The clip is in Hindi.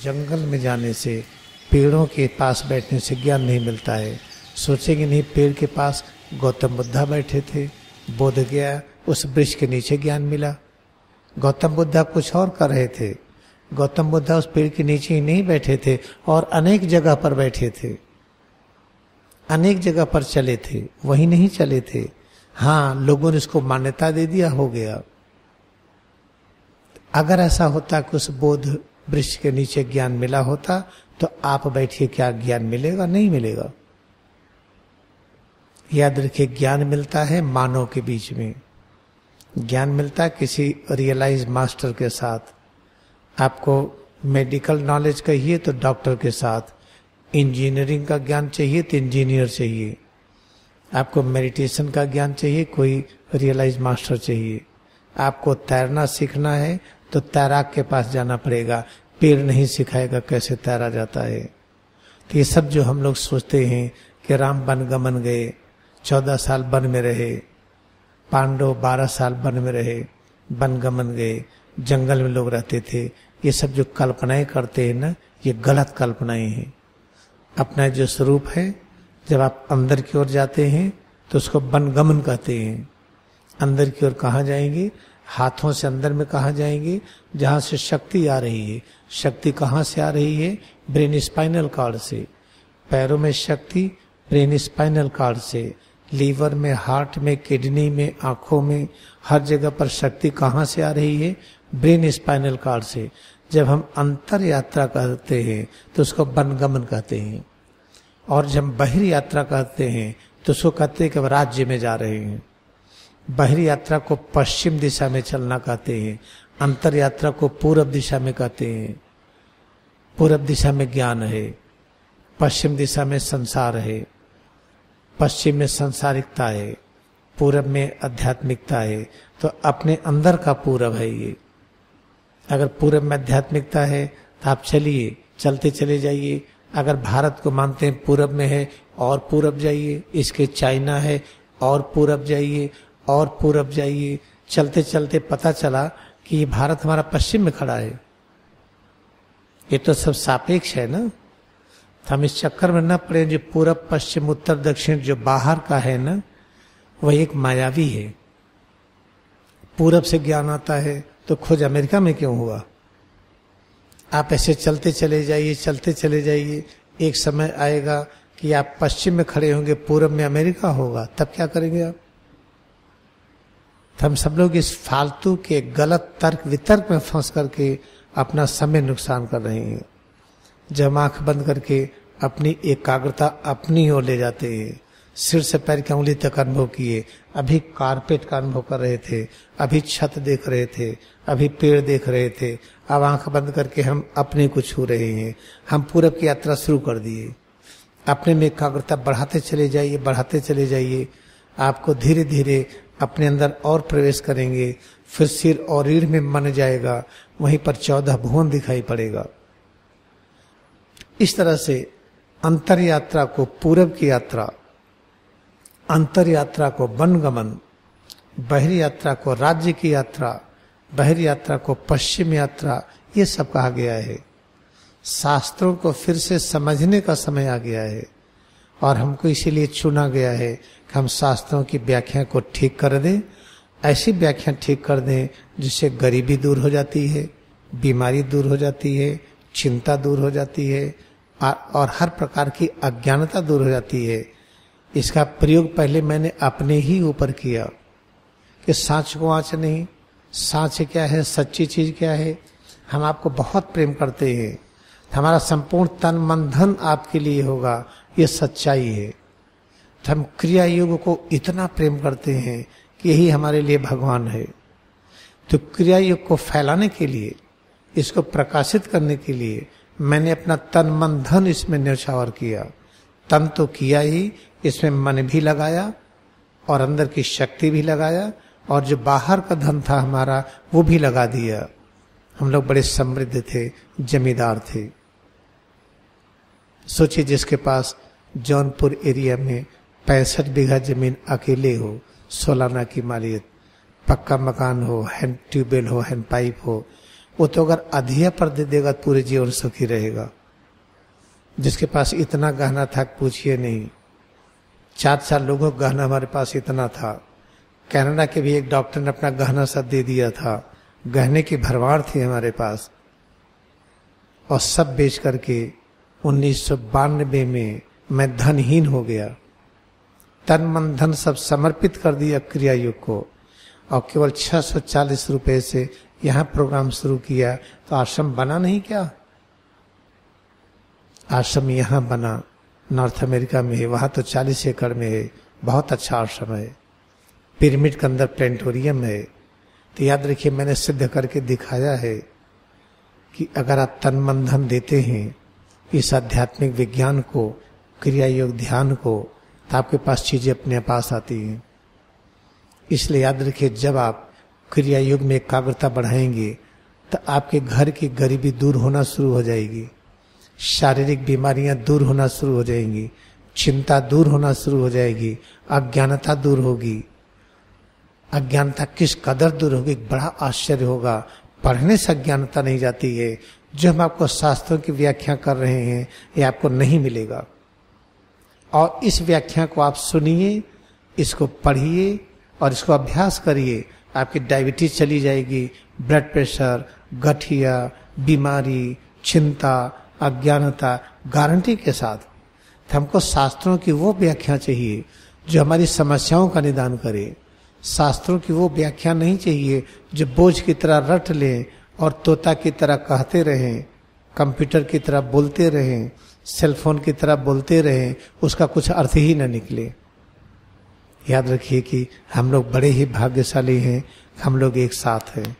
जंगल में जाने से, पेड़ों के पास बैठने से ज्ञान नहीं मिलता है। सोचेंगे नहीं, पेड़ के पास गौतम बुद्धा बैठे थे, बोध गया, उस वृक्ष के नीचे ज्ञान मिला। गौतम बुद्धा कुछ और कर रहे थे। गौतम बुद्धा उस पेड़ के नीचे ही नहीं बैठे थे और अनेक जगह पर बैठे थे, अनेक जगह पर चले थे, वही नहीं चले थे। हाँ, लोगों ने इसको मान्यता दे दिया, हो गया। अगर ऐसा होता कि उस बोध वृक्ष के नीचे ज्ञान मिला होता तो आप बैठिए, क्या ज्ञान मिलेगा? नहीं मिलेगा। याद रखिए, ज्ञान मिलता है मानव के बीच में, ज्ञान मिलता है किसी रियलाइज मास्टर के साथ। आपको मेडिकल नॉलेज कहिए तो डॉक्टर के साथ, इंजीनियरिंग का ज्ञान चाहिए तो इंजीनियर चाहिए, आपको मेडिटेशन का ज्ञान चाहिए, कोई रियलाइज मास्टर चाहिए। आपको तैरना सीखना है तो तैराक के पास जाना पड़ेगा, पेड़ नहीं सिखाएगा कैसे तैरा जाता है। तो ये सब जो हम लोग सोचते हैं कि राम वन गमन गए, 14 साल वन में रहे, पांडव 12 साल वन में रहे, वन गमन गए, जंगल में लोग रहते थे, ये सब जो कल्पनाएं करते हैं ना, ये गलत कल्पनाएं हैं। अपना जो स्वरूप है, जब आप अंदर की ओर जाते हैं तो उसको वन गमन कहते हैं। अंदर की ओर कहाँ जाएंगे? हाथों से अंदर में कहाँ जाएंगे? जहां से शक्ति आ रही है। शक्ति कहाँ से आ रही है? ब्रेन स्पाइनल कॉर्ड से। पैरों में शक्ति ब्रेन स्पाइनल कॉर्ड से, लीवर में, हार्ट में, किडनी में, आंखों में, हर जगह पर शक्ति कहाँ से आ रही है? ब्रेन स्पाइनल कॉर्ड से। जब हम अंतर यात्रा करते हैं तो उसको वनगमन कहते हैं, और जब बहिर यात्रा करते हैं तो उसको कहते हैं कि राज्य में जा रहे हैं। बहिर यात्रा को पश्चिम दिशा में चलना कहते हैं, अंतर यात्रा को पूर्व दिशा में कहते हैं। पूर्व दिशा में ज्ञान है, पश्चिम दिशा में संसार है, पश्चिम में सांसारिकता है, पूरब में आध्यात्मिकता है। तो अपने अंदर का पूरब है ये। अगर पूरब में आध्यात्मिकता है तो आप चलिए, चलते चले जाइए। अगर भारत को मानते हैं पूरब में है, और पूरब जाइए, इसके चाइना है, और पूरब जाइए, और पूरब जाइए। चलते चलते पता चला कि ये भारत हमारा पश्चिम में खड़ा है। ये तो सब सापेक्ष है ना। हम इस चक्कर में न पड़े, जो पूरब पश्चिम उत्तर दक्षिण जो बाहर का है ना, वह एक मायावी है। पूरब से ज्ञान आता है तो खोज अमेरिका में क्यों हुआ? आप ऐसे चलते चले जाइए, चलते चले जाइए, एक समय आएगा कि आप पश्चिम में खड़े होंगे, पूरब में अमेरिका होगा, तब क्या करेंगे आप? तो हम सब लोग इस फालतू के गलत तर्क वितर्क में फंस करके अपना समय नुकसान कर रहे हैं। जब आंख बंद करके अपनी एकाग्रता अपनी ओर ले जाते हैं, सिर से पैर की उंगली तक अनुभव किए। अभी कारपेट का अनुभव कर रहे थे, अभी छत देख रहे थे, अभी पेड़ देख रहे थे, अब आंख बंद करके हम अपने को छू रहे हैं। हम पूरब की यात्रा शुरू कर दिए। अपने में एकाग्रता बढ़ाते चले जाइए, बढ़ाते चले जाइए। आपको धीरे धीरे अपने अंदर और प्रवेश करेंगे, फिर सिर और रीढ़ में मन जाएगा, वहीं पर 14 भुवन दिखाई पड़ेगा। इस तरह से अंतर यात्रा को पूरब की यात्रा, अंतर यात्रा को वनगमन, बहिर यात्रा को राज्य की यात्रा, बहिर यात्रा को पश्चिम यात्रा, ये सब कहा गया है। शास्त्रों को फिर से समझने का समय आ गया है, और हमको इसीलिए चुना गया है कि हम शास्त्रों की व्याख्या को ठीक कर दें। ऐसी व्याख्या ठीक कर दें जिससे गरीबी दूर हो जाती है, बीमारी दूर हो जाती है, चिंता दूर हो जाती है, और हर प्रकार की अज्ञानता दूर हो जाती है। इसका प्रयोग पहले मैंने अपने ही ऊपर किया कि सांच को आँच नहीं। सांच क्या है? सच्ची चीज क्या है? हम आपको बहुत प्रेम करते हैं, हमारा संपूर्ण तन मन धन आपके लिए होगा, ये सच्चाई है। तो हम क्रिया योग को इतना प्रेम करते हैं कि यही हमारे लिए भगवान है। तो क्रिया योग को फैलाने के लिए, इसको प्रकाशित करने के लिए मैंने अपना तन मन धन इसमें न्यौछावर किया। तन तो किया ही, इसमें मन भी लगाया और अंदर की शक्ति भी लगाया, और जो बाहर का धन था हमारा वो भी लगा दिया। हम लोग बड़े समृद्ध थे, जमींदार थे। सोचिए, जिसके पास जौनपुर एरिया में 65 बीघा जमीन अकेले हो, सोलाना की मालियत, पक्का मकान हो, हैंड ट्यूबवेल हो, हैंड पाइप हो, वो तो अगर अधिया पर दे देगा पूरे जीवन सुखी रहेगा। जिसके पास इतना गहना था पूछिए नहीं। 4 लोगों का गहना हमारे पास इतना था। कनाडा के भी एक डॉक्टर ने अपना गहना सब दे दिया था। गहने की भरमार थी हमारे पास, और सब बेच करके 1992 में मैं धनहीन हो गया। तन मन धन सब समर्पित कर दिया क्रिया योग को, और केवल 640 रुपए से यहाँ प्रोग्राम शुरू किया। तो आश्रम बना नहीं क्या? आश्रम यहाँ बना, नॉर्थ अमेरिका में है, वहां तो 40 एकड़ में है, बहुत अच्छा आश्रम है। पिरामिड के अंदर प्लेनेटोरियम है। तो याद रखिए, मैंने सिद्ध करके दिखाया है कि अगर आप तन मन धन देते हैं इस आध्यात्मिक विज्ञान को, क्रिया योग ध्यान को, तो आपके पास चीजें अपने पास आती हैं। इसलिए याद रखिए, जब आप क्रिया योग में एकाग्रता बढ़ाएंगे तो आपके घर की गरीबी दूर होना शुरू हो जाएगी, शारीरिक बीमारियां दूर होना शुरू हो जाएंगी, चिंता दूर होना शुरू हो जाएगी, अज्ञानता दूर होगी। अज्ञानता किस कदर दूर होगी, बड़ा आश्चर्य होगा। पढ़ने से अज्ञानता नहीं जाती है। जो हम आपको शास्त्रों की व्याख्या कर रहे हैं ये आपको नहीं मिलेगा। और इस व्याख्या को आप सुनिए, इसको पढ़िए और इसको अभ्यास करिए। आपकी डायबिटीज चली जाएगी, ब्लड प्रेशर, गठिया, बीमारी, चिंता, अज्ञानता गारंटी के साथ। तो हमको शास्त्रों की वो व्याख्या चाहिए जो हमारी समस्याओं का निदान करे। शास्त्रों की वो व्याख्या नहीं चाहिए जो बोझ की तरह रट लें और तोता की तरह कहते रहें, कंप्यूटर की तरह बोलते रहें, सेलफोन की तरह बोलते रहें, उसका कुछ अर्थ ही न निकले। याद रखिए कि हम लोग बड़े ही भाग्यशाली हैं, हम लोग एक साथ हैं।